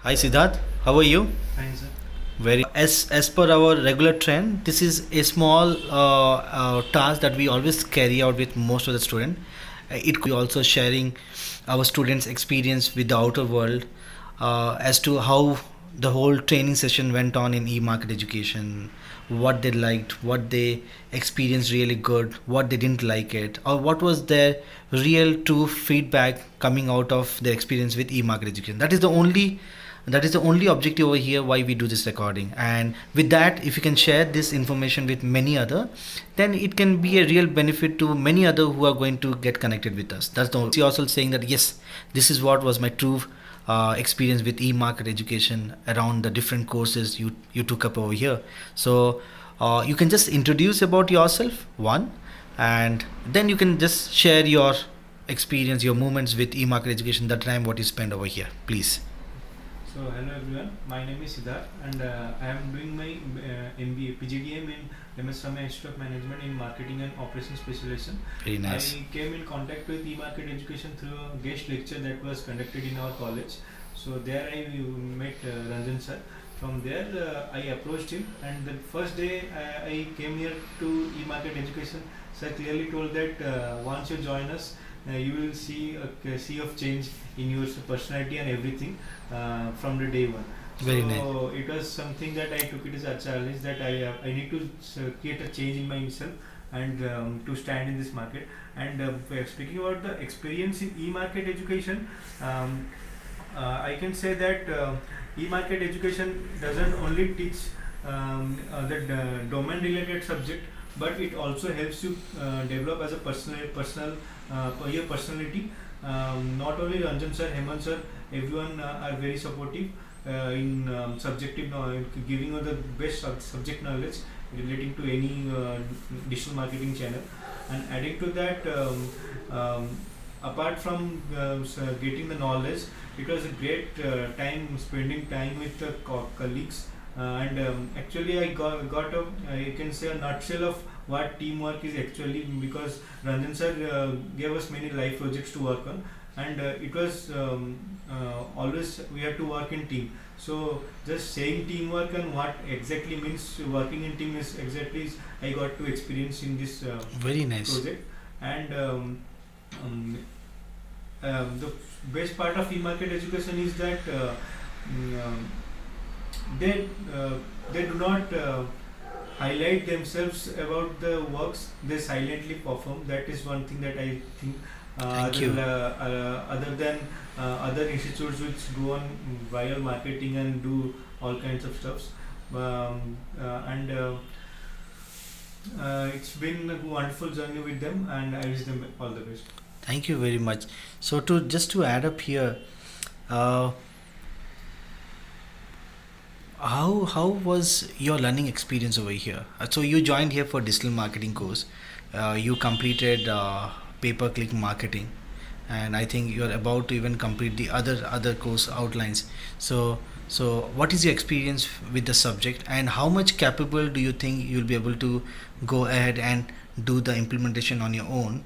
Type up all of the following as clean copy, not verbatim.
Hi Siddharth, how are you? Fine, sir. Very as per our regular trend, this is a small task that we always carry out with most of the student. It could be also sharing our students' experience with the outer world as to how the whole training session went on in e-market education, what they liked, what they experienced really good, what they didn't like it, or what was their real true feedback coming out of their experience with e-market education. That is the only objective over here why we do this recording. And with that, if you can share this information with many other, then it can be a real benefit to many other who are going to get connected with us. That's the only also saying that yes, this is what was my true experience with e-market education around the different courses you took up over here. So you can just introduce about yourself one, and then you can just share your experience, your moments with e-market education, that time what you spend over here, please. So, hello everyone. My name is Siddharth, and I am doing my MBA PGDM in MS Ramaiah Institute of Management in Marketing and Operations Specialization. Very nice. I came in contact with e-market education through a guest lecture that was conducted in our college. So there I met Ranjan sir. From there I approached him, and the first day I came here to e-market education. Sir clearly told that once you join us, you will see a sea of change in your personality and everything from the day one. Very nice. So it was something that I took it as a challenge that I need to create a change in myself and to stand in this market. And speaking about the experience in e-market education, I can say that e-market education doesn't only teach the domain-related subject, but it also helps you develop as a personal your personality. Not only Ranjan sir, Hemant sir, everyone are very supportive in subjective knowledge, giving you the best subject knowledge relating to any digital marketing channel. And adding to that, apart from getting the knowledge, it was a great time spending time with the colleagues. And actually, I got a, I can say, a nutshell of what teamwork is actually, because Ranjan sir gave us many live projects to work on, and it was always we have to work in team. So just saying teamwork and what exactly means working in team is exactly is I got to experience in this Very nice. project. And um, the best part of e-market education is that mm, um, they they do not highlight themselves about the works, they silently perform. That is one thing that I think Thank you. other than other institutes which go on viral marketing and do all kinds of stuffs. And it's been a wonderful journey with them, and I wish them all the best. Thank you very much. So to just to add up here, uh, how was your learning experience over here? So you joined here for digital marketing course. You completed pay-per-click marketing, and I think you are about to even complete the other course outlines. So what is your experience with the subject, and how much capable do you think you'll be able to go ahead and do the implementation on your own?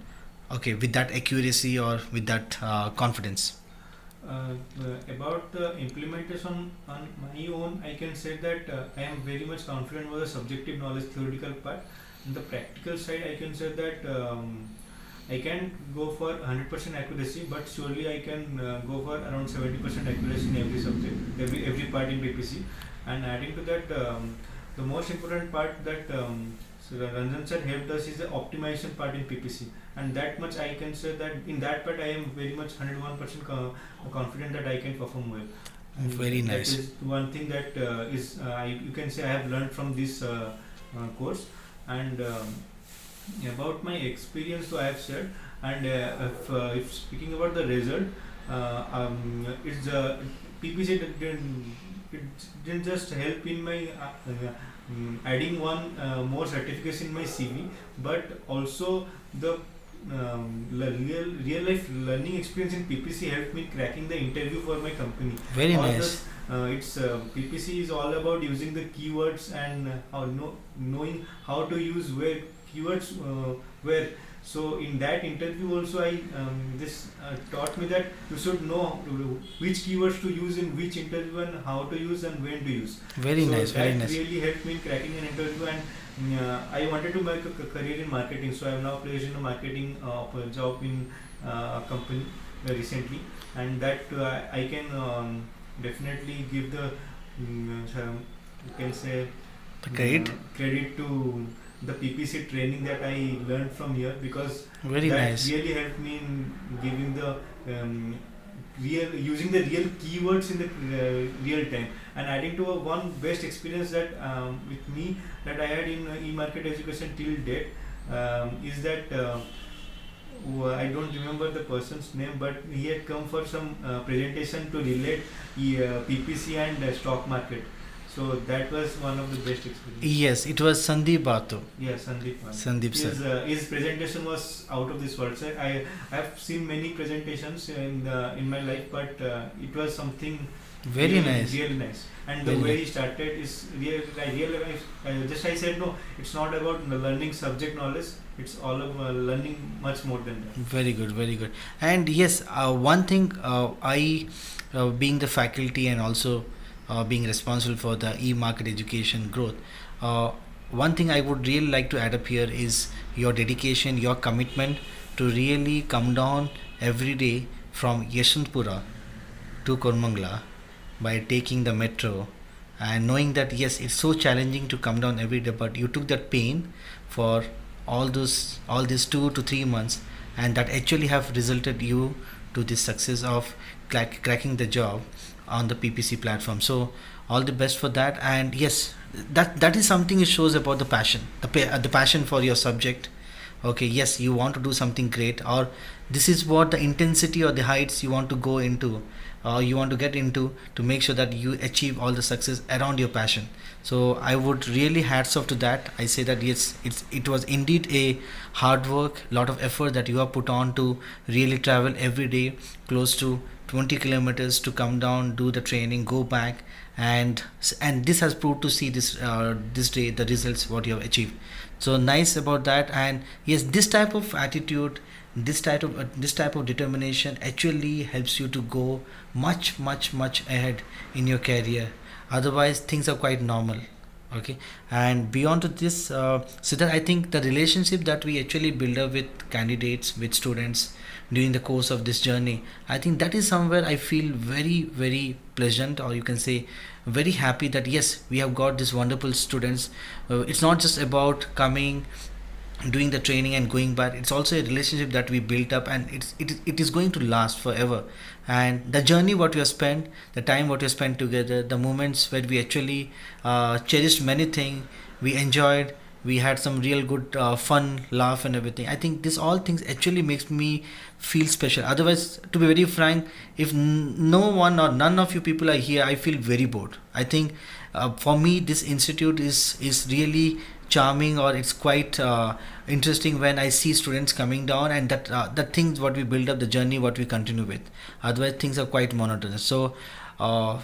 Okay, with that accuracy or with that confidence. About the implementation on my own, I can say that I am very much confident with the subjective knowledge theoretical part. On the practical side, I can say that I can go for 100% accuracy, but surely I can go for around 70% accuracy in every subject, every part in PPC. And adding to that, the most important part that so Ranjan sir helped us is the optimization part in PPC, and that much I can say that in that part I am very much 101% confident that I can perform well. And Very that nice. is one thing that you can say I have learned from this course. And about my experience, so I have said. And if speaking about the result, it's PPC it didn't just help in my adding one more certificates in my CV, but also the real life learning experience in PPC helped me cracking the interview for my company. Very All nice. the it's PPC is all about using the keywords and knowing how to use where keywords where So in that interview also, I this taught me that you should know which keywords to use in which interview and how to use and when to use. Very So nice, very that nice. really helped me in cracking an interview, and I wanted to make a career in marketing. So I am now placed in a marketing job in a company recently, and that I can definitely give the you can say Great, credit to the PPC training that I learned from here, because very that nice. really helped me in giving the real using the real keywords in the real time, and adding to one best experience that with me that I had in e-market education till date is that I don't remember the person's name, but he had come for some presentation to relate PPC and stock market. So that was one of the best experiences. Yes, it was Sandeep Batu. Yeah, Sandeep. Sandeep sir. His presentation was out of this world. So I have seen many presentations in my life, but it was something Very really, nice. really nice. And the Very way nice. he started is real. I said no. It's not about learning subject knowledge. It's all about learning much more than that. Very good, very good. And yes, one thing I, being the faculty and also being responsible for the e-market education growth, one thing I would really like to add up here is your dedication, your commitment to really come down every day from Yeshwantpura to Kormangla by taking the metro, and knowing that yes, it's so challenging to come down every day, but you took that pain for all these 2 to 3 months, and that actually have resulted you to the success of cracking the job on the PPC platform. So all the best for that. And yes, that is something it shows about the passion, the passion for your subject. Okay, yes, you want to do something great, or this is what the intensity or the heights you want to go into, or you want to get into, to make sure that you achieve all the success around your passion. So I would really hats off to that. I say that yes, it was indeed a hard work, lot of effort that you have put on to really travel every day close to 20 kilometers to come down, do the training, go back, and this has proved to see this day the results what you have achieved. So nice about that. And yes, this type of attitude, this type of determination actually helps you to go much ahead in your career. Otherwise things are quite normal. Okay. And beyond to this, so that I think the relationship that we actually build up with candidates, with students during the course of this journey, I think that is somewhere I feel very pleasant, or you can say very happy that yes, we have got these wonderful students. It's not just about coming, doing the training and going back. It's also a relationship that we built up, and it is going to last forever. And the journey what we have spent, the time what we have spent together, the moments where we actually cherished many things, we enjoyed, we had some real good fun laugh and everything. I think this all things actually makes me feel special. Otherwise, to be very frank, if no one or none of you people are here, I feel very bored. I think for me this institute is really charming, or it's quite interesting when I see students coming down, and the things what we build up, the journey what we continue with. Otherwise things are quite monotonous. So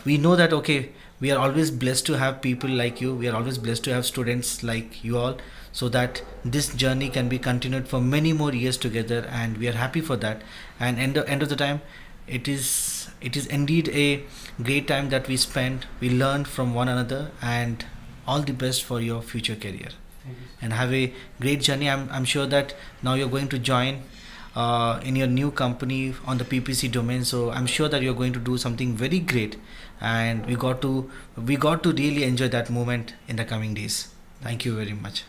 we know that okay, we are always blessed to have people like you, we are always blessed to have students like you all, so that this journey can be continued for many more years together, and we are happy for that. And end of the time, it is indeed a great time that we spent, we learned from one another. And all the best for your future career, Thank you. and have a great journey. I'm sure that now you're going to join in your new company on the PPC domain, so I'm sure that you're going to do something very great, and we got to really enjoy that moment in the coming days. Thank you very much.